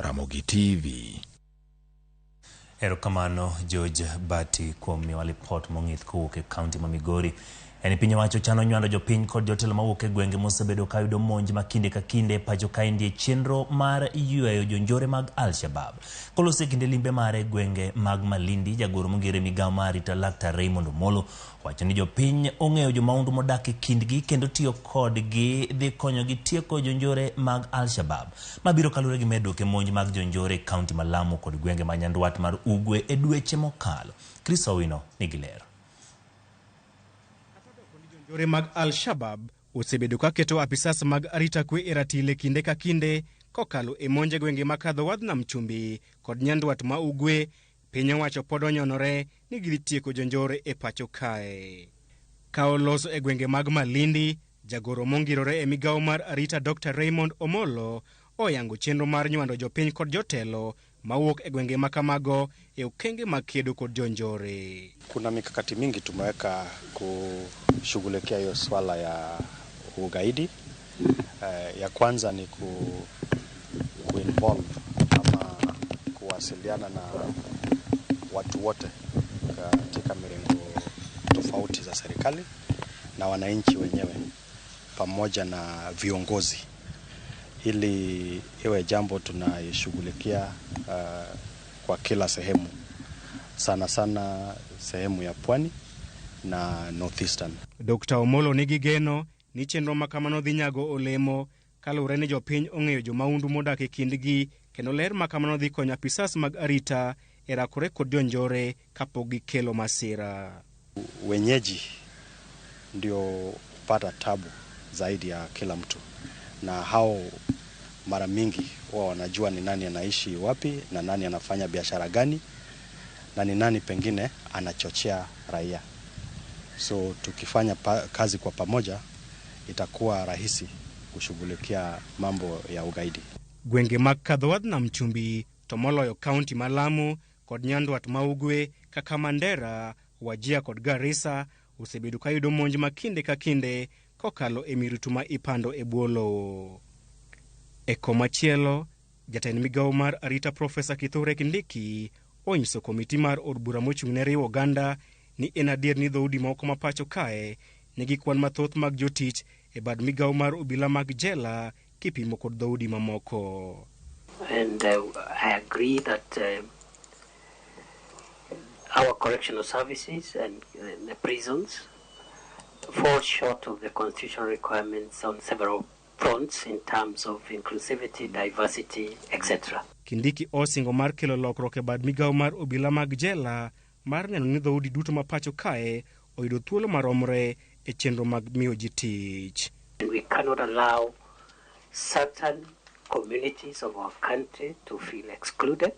Ramogi TV. Erokamano George Bati kuom miwa lipot mong'ith kowuok e kaunti ma Migori. En piny owacho chano nywando jopiny kod jotelo mawuok e gwenge mosebedo ka yudo monj ma kinde ka kinde pacho ka ndie chenro mar yweyo jonjore mag Shabaab. Kolose kinde limbe mare gwenge mag Malindi, jagoro mongere Migao mar arita Laktar Raymond Omolo wacho ni jopiny ong'eyo jomaundu modak e kindgi kendo tiyo kodgi dhi konyogi tieko jonjore mag Shabaab. Mabiro kalure gi medo ke monj mag jonjore kaunti ma Lamu kod gwenge ma nyandwat mar Ugwe e dweche mokalo. Chris Owino nigi lero. Jonjore mag Shabaab osebedo ka keto apisas mag arita kwe e ratile kinde ka kinde kokalo e monje gwenge makadho wadh nam chumbi kod nyandwat ma Ugwe. Piny owacho pod onyonore ni gidhi tieko jonjore e pacho kae. Ka oloso e gwenge mag Malindi, jagoro mongirore e Migao mar arita Dr. Raymond Omolo oyango chenro mar nywando jopiny kod jotelo mawuok e gwenge makamago e okenge mag kedo kod jonjore. Kuna mikakati mingi tumeweka kushughulikia hiyo swala ya ugaidi. Ya kwanza ni kuinvolve ama kuwasiliana na watu wote katika mirengo tofauti za serikali na wananchi wenyewe pamoja na viongozi, ili iwe jambo tunashughulikia kwa kila sehemu, sana sana sehemu ya pwani na northeastern. Dr. Omolo nigi geno ni chenro makamano dhi nyago olemo kalure ni jopiny ong'eyo jomaundu modak e kindgi kendo ler makamano dhi konyo apisas mag arita e rakore kod jonjore kapok gikelo masira. Wenyeji ndio pata tabu zaidi ya kila mtu, na hao mara mingi wao wanajua ni nani anaishi wapi na nani anafanya biashara gani na ni nani pengine anachochea raia. So tukifanya kazi kwa pamoja itakuwa rahisi kushughulikia mambo ya ugaidi. Gwenge mag kadho wadh nam chumbi to moloyo kaunti ma Lamu kod nyandwat ma Ugwe kaka Mandera, Wajir kod Garissa osebedo ka yudo monj ma kinde ka kinde kokalo e mirutu ma ipando e bwo lowo. E komachielo, jatend Migao mar arita Profesa Kithure Kindiki onyiso komiti mar od bura mochung'ne riwo oganda ni en adier ni dhoudi moko ma pacho kae nigi kwan mathoth mag jotich e bad Migao mar obila mag jela kipimo kod dhoudi mamoko. And I agree that our correctional services and the prisons fall short of the constitutional requirements on several fronts in terms of inclusivity, diversity, etc. Kindiki osingo mar kelo lokruok e bad Migao mar obila mag jela mar neno ni dhoudi duto ma pacho kae oyudo thuolo maromre e chenro mag miyo ji tich. We cannot allow certain communities of our country to feel excluded,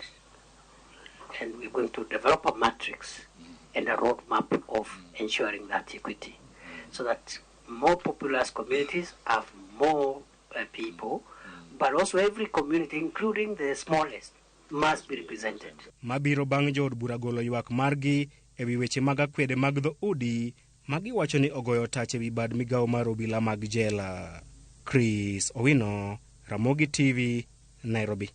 and we're going to develop a matrix and a roadmap of ensuring that equity, so that more populous communities have more people, but also every community, including the smallest, must be represented. Mabiro bang' jood bura golo ywak margi e wi weche mag akwede mag dhoudi magi wacho ni ogoyo tach e wi bad Migao mar obila mag jela. Chris Owino, Ramogi TV, Nairobi.